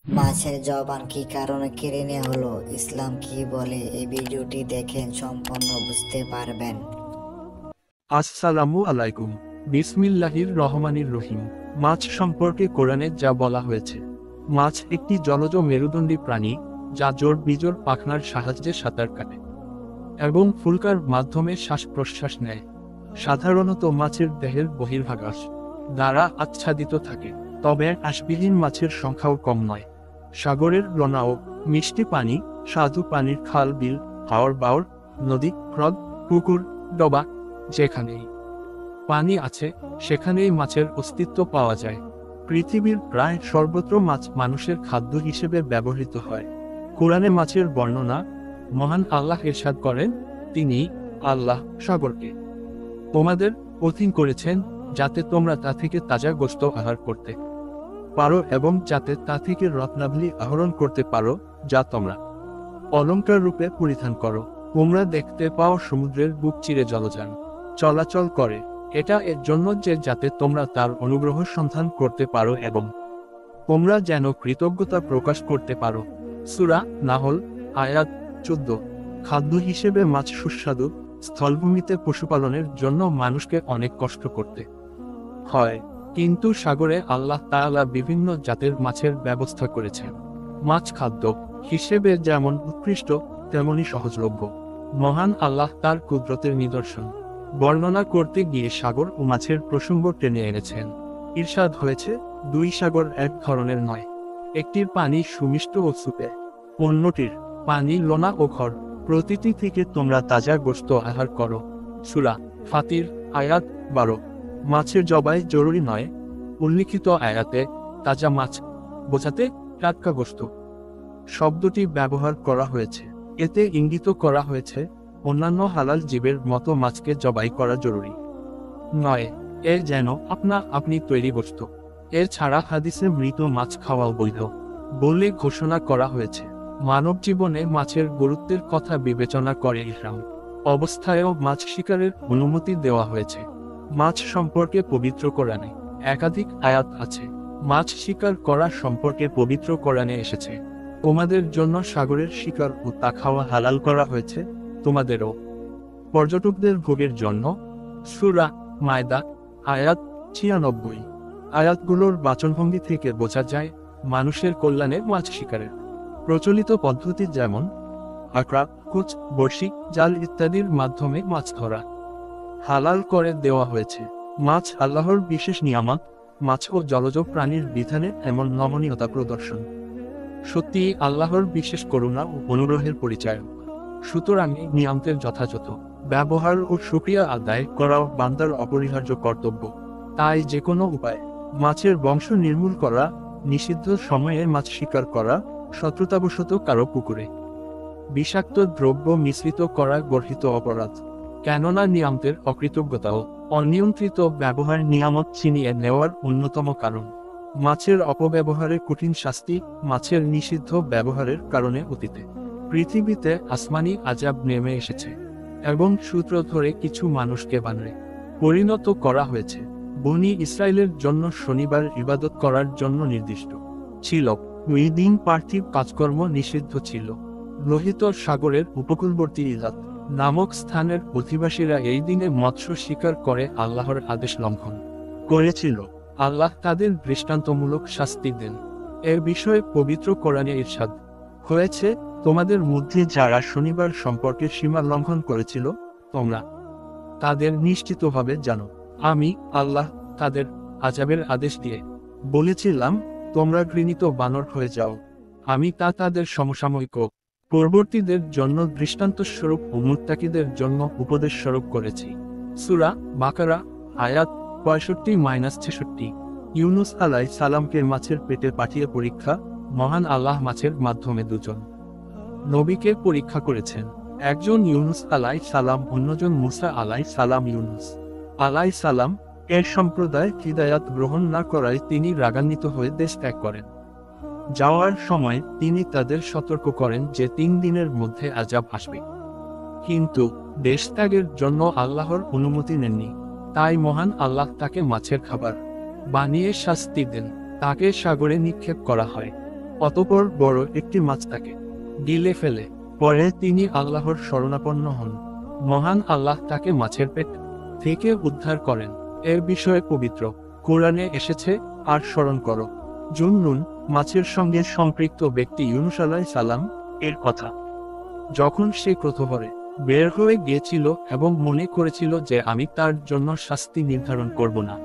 মাছের জবান কি কারণে কেড়ে নেওয়া হলো, ইসলাম কি বলে, এই ভিডিওটি দেখেন সম্পূর্ণ বুঝতে পারবেন। আসসালামু আলাইকুম। বিসমিল্লাহির রহমানির রহিম। মাছ সম্পর্কে কোরআনে যা বলা হয়েছে, মাছ একটি জলজ মেরুদণ্ডী প্রাণী যা জোড় বিজোড় পাখনার সাহায্যে সাঁতার কাটে এবং ফুলকার মাধ্যমে শ্বাস প্রশ্বাস নেয়। সাধারণত মাছের দেহের বহির্ভাগাস দ্বারা আচ্ছাদিত থাকে, তবে আঁশবিহীন মাছের সংখ্যাও কম নয়। সাগরের রনাও মিষ্টি পানি, স্বাদু পানির খাল, বিল, হাওর বাওর, নদী, হ্রদ, পুকুর, ডবা, যেখানেই পানি আছে সেখানেই মাছের অস্তিত্ব পাওয়া যায়। পৃথিবীর প্রায় সর্বত্র মাছ মানুষের খাদ্য হিসেবে ব্যবহৃত হয়। কোরআনে মাছের বর্ণনা, মহান আল্লাহ ইরশাদ করেন, তিনি আল্লাহ সাগরকে তোমাদের অধীন করেছেন যাতে তোমরা তা থেকে তাজা গোশত আহার করতে পারো এবং যাতে তা থেকে রত্নাবলী আহরণ করতে পারো যা তোমরা অলংকার রূপে পরিধান করো। তোমরা দেখতে পাও সমুদ্রের বুক চিরে জলযান চলাচল করে, এটা এর জন্য যে যাতে তোমরা তার অনুগ্রহ সন্ধান করতে পারো এবং তোমরা যেন কৃতজ্ঞতা প্রকাশ করতে পারো। সূরা নাহল আয়াত 14। খাদ্য হিসেবে মাছ সুস্বাদু। স্থলভূমিতে পশুপালনের জন্য মানুষকে অনেক কষ্ট করতে হয়, কিন্তু সাগরে আল্লাহ তাআলা বিভিন্ন জাতের মাছের ব্যবস্থা করেছেন। মাছ খাদ্য হিসেবে যেমন উৎকৃষ্ট তেমনি সহজলভ্য। মহান আল্লাহ তার কুদরতের নিদর্শন বর্ণনা করতে গিয়ে সাগর ও মাছের প্রসঙ্গ টেনে এনেছেন। ইরশাদ হয়েছে, দুই সাগর এক ধরনের নয়, একটির পানি সুমিষ্ট ও সুপে, অন্যটির পানি লোনা ও খর। প্রতিটি থেকে তোমরা তাজা গোশত আহার করো। সূরা ফাতির আয়াত 12। মাছের জবাই জরুরি নয়। উল্লিখিত আয়াতে তাজা মাছ বোঝাতে টাটকা গোশত শব্দটি ব্যবহার করা হয়েছে। এতে ইঙ্গিত করা হয়েছে অন্যান্য হালাল জীবের মতো মাছকে জবাই করা জরুরি নয়, এ যেন আপনি তৈরি গোশত। এর ছাড়া হাদিসে মৃত মাছ খাওয়া বৈধ বলে ঘোষণা করা হয়েছে। মানব জীবনে মাছের গুরুত্বের কথা বিবেচনা করে ইহরাম অবস্থায়ও মাছ শিকারের অনুমতি দেওয়া হয়েছে। মাছ সম্পর্কে পবিত্র কোরআনে একাধিক আয়াত আছে। মাছ শিকার করা সম্পর্কে পবিত্র কোরআনে এসেছে, তোমাদের জন্য সাগরের শিকার ও তা খাওয়া হালাল করা হয়েছে, তোমাদেরও পর্যটকদের ভোগের জন্য। সূরা মায়দা আয়াত 96। আয়াতগুলোর বাচনভঙ্গি থেকে বোঝা যায় মানুষের কল্যাণে মাছ শিকারের প্রচলিত পদ্ধতি, যেমন আকড়া, কুচ, বড়শি, জাল ইত্যাদির মাধ্যমে মাছ ধরা হালাল করে দেওয়া হয়েছে। মাছ আল্লাহর বিশেষ নিয়ামত। মাছ ও জলজ প্রাণীর বিধানে এমন নমনীয়তা প্রদর্শন সত্যি আল্লাহর বিশেষ করুণা ও অনুগ্রহের পরিচয়। সুতরাং এই নিয়ামতের যথাযথ ব্যবহার ও শুকরিয়া আদায় করাও বান্দার অপরিহার্য কর্তব্য। তাই যে কোনো উপায় মাছের বংশ নির্মূল করা নিষিদ্ধ, সময়ে মাছ শিকার করা, শত্রুতাবশত কারো পুকুরে বিষাক্ত দ্রব্য মিশ্রিত করা গর্হিত অপরাধ। কেননা নিয়ামতের অকৃতজ্ঞতা ও অনিয়ন্ত্রিত ব্যবহার নিয়ামত ছিনিয়ে নেওয়ার অন্যতম কারণ। মাছের অপব্যবহারের কঠিন শাস্তি। মাছের নিষিদ্ধ ব্যবহারের কারণে অতীতে পৃথিবীতে আসমানি আযাব নেমে এসেছে এবং সূত্র ধরে কিছু মানুষকে বানরে পরিণত করা হয়েছে। বনী ইসরায়েলের জন্য শনিবার ইবাদত করার জন্য নির্দিষ্ট ছিল। ওই দিন পার্থিব কাজকর্ম নিষিদ্ধ ছিল। লোহিত সাগরের উপকূলবর্তী ইলাত নামক স্থানের অধিবাসীরা এই দিনে মৎস্য শিকার করে আল্লাহর আদেশ লঙ্ঘন করেছিল। আল্লাহ তাদের দৃষ্টান্তমূলক শাস্তি দেন। এর বিষয়ে পবিত্র কোরআনে ইরশাদ হয়েছে, তোমাদের মধ্যে যারা শনিবার সম্পর্কে সীমা লঙ্ঘন করেছিল তোমরা তাদের নিশ্চিতভাবে জানো, আমি আল্লাহ তাদের আযাবের আদেশ দিয়ে বলেছিলাম, তোমরা ঘৃণিত বানর হয়ে যাও। আমি তা তাদের সমসাময়িক ও পরবর্তীদের জন্য দৃষ্টান্তস্বরূপ ও মুত্তাকিদের জন্য উপদেশ স্বরূপ করেছি। সূরা বাকারা আয়াত 65-66। ইউনুস আলাইহিস সালামকে মাছের পেটে পাঠিয়ে পরীক্ষা। মহান আল্লাহ মাছের মাধ্যমে দুজন নবীকে পরীক্ষা করেছেন, একজন ইউনুস আলাইহিস সালাম, অন্যজন মুসা আলাইহিস সালাম। ইউনুস আলাইহিস সালাম এর সম্প্রদায় হিদায়াত গ্রহণ না করায় তিনি রাগান্বিত হয়ে দেশ ত্যাগ করেন। যাওয়ার সময় তিনি তাদের সতর্ক করেন যে 3 দিনের মধ্যে আযাব আসবে, কিন্তু দেশ ত্যাগের জন্য আল্লাহর অনুমতি নেননি। তাই মহান আল্লাহ তাকে মাছের খাবার বানিয়ে শাস্তি দেন। তাকে সাগরে নিক্ষেপ করা হয়। অতঃপর বড় একটি মাছ তাকে গিলে ফেলে। পরে তিনি আল্লাহর শরণাপন্ন হন। মহান আল্লাহ তাকে মাছের পেট থেকে উদ্ধার করেন। এর বিষয়ে পবিত্র কোরআনে এসেছে, আর স্মরণ করো জুন্নুন, মাছের সঙ্গে সম্পৃক্ত ব্যক্তি ইউনুস আলাইহিস সালাম এর কথা, যখন সে ক্রোধভরে বের হয়ে গিয়েছিল এবং মনে করেছিল যে আমি তার জন্য শাস্তি নির্ধারণ করব না।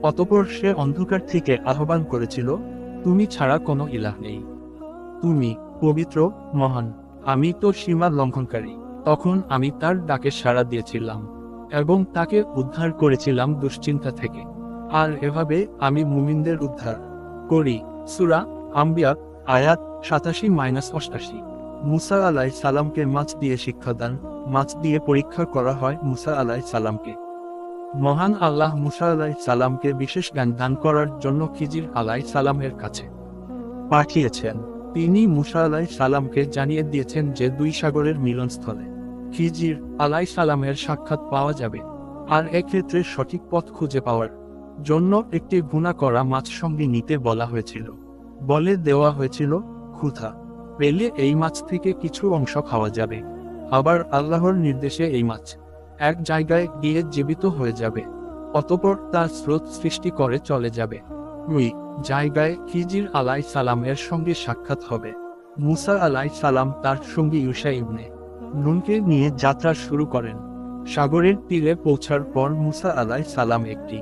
অতঃপর সে অন্ধকার থেকে আহ্বান করেছিল, তুমি ছাড়া কোনো ইলাহ নেই, তুমি পবিত্র, মহান, আমি তো সীমা লঙ্ঘনকারী। তখন আমি তার ডাকে সাড়া দিয়েছিলাম এবং তাকে উদ্ধার করেছিলাম দুশ্চিন্তা থেকে। আর এভাবে আমি মুমিনদের উদ্ধার করি। সূরা আম্বিয়া আয়াত 87-88। মুসা আলাইহিস সালামকে মাছ দিয়ে শিক্ষাদান। মাছ দিয়ে পরীক্ষা করা হয় মুসা আলাইহিস সালামকে। মহান আল্লাহ মুসা আলাইহিস সালামকে বিশেষ জ্ঞান দান করার জন্য খিজির আলাইহিস সালামের কাছে পাঠিয়েছেন। তিনি মুসা আলাইহিস সালামকে জানিয়ে দিয়েছেন যে দুই সাগরের মিলনস্থলে খিজির আলাইহিস সালামের সাক্ষাৎ পাওয়া যাবে, আর এক্ষেত্রে সঠিক পথ খুঁজে পাওয়ার জন্য একটি ভুনা করা মাছ সঙ্গে নিতে বলা হয়েছিল। বলে দেওয়া হয়েছিল, ক্ষুধা পেলে এই মাছ থেকে কিছু অংশ খাওয়া যাবে। আবার আল্লাহর নির্দেশে এই মাছ এক জায়গায় গিয়ে জীবিত হয়ে যাবে, অতঃপর তার স্রোত সৃষ্টি করে চলে যাবে। ওই জায়গায় খিজির আলাইহিস সালামের সঙ্গে সাক্ষাৎ হবে। মুসা আলাইহিস সালাম তার সঙ্গী ইউশা ইবনে নুনকে নিয়ে যাত্রা শুরু করেন। সাগরের তীরে পৌঁছার পর মুসা আলাইহিস সালাম একটি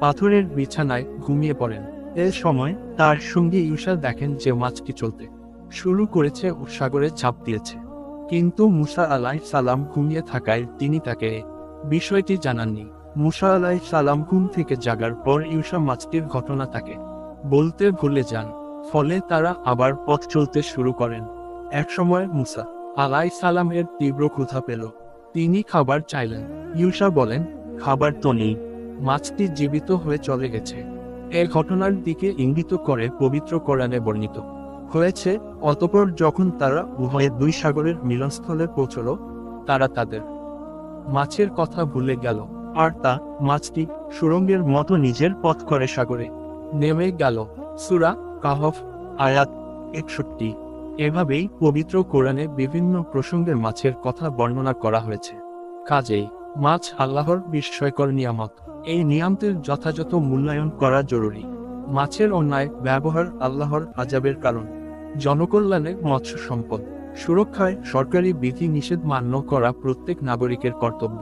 পাথরের বিছানায় ঘুমিয়ে পড়েন। এ সময় তার সঙ্গী ইউশা দেখেন যে মাছটি চলতে শুরু করেছে ও সাগরে ঝাঁপ দিয়েছে, কিন্তু মুসা আলাইহিস সালাম ঘুমিয়ে থাকায় তিনি তাকে বিষয়টি জানাননি। মুসা আলাইহিস সালাম ঘুম থেকে জাগার পর ইউশা মাছটির ঘটনা তাকে বলতে ভুলে যান। ফলে তারা আবার পথ চলতে শুরু করেন। একসময় মুসা আলাইহিস সালামের তীব্র ক্ষুধা পেল। তিনি খাবার চাইলেন। ইউশা বলেন, খাবার তো নেই, মাছটি জীবিত হয়ে চলে গেছে। এ ঘটনার দিকে ইঙ্গিত করে পবিত্র কোরআনে বর্ণিত হয়েছে। অতঃপর যখন তারা উভয়ে দুই সাগরের মিলনস্থলে পৌঁছল, তারা তাদের মাছের কথা ভুলে গেল, আর তা মাছটি সুড়ঙ্গের মতো নিজের পথ করে সাগরে নেমে গেল। সূরা কাহফ আয়াত 61। এভাবেই পবিত্র কোরআনে বিভিন্ন প্রসঙ্গে মাছের কথা বর্ণনা করা হয়েছে। কাজেই মাছ আল্লাহর বিস্ময়কর নিয়ামত। এই নিয়ামতের যথাযথ মূল্যায়ন করা জরুরি। মাছের অন্যায় ব্যবহার আল্লাহর আযাবের কারণ। জনকল্যাণে মৎস্য সম্পদ সুরক্ষায় সরকারি বিধি নিষেধ মান্য করা প্রত্যেক নাগরিকের কর্তব্য।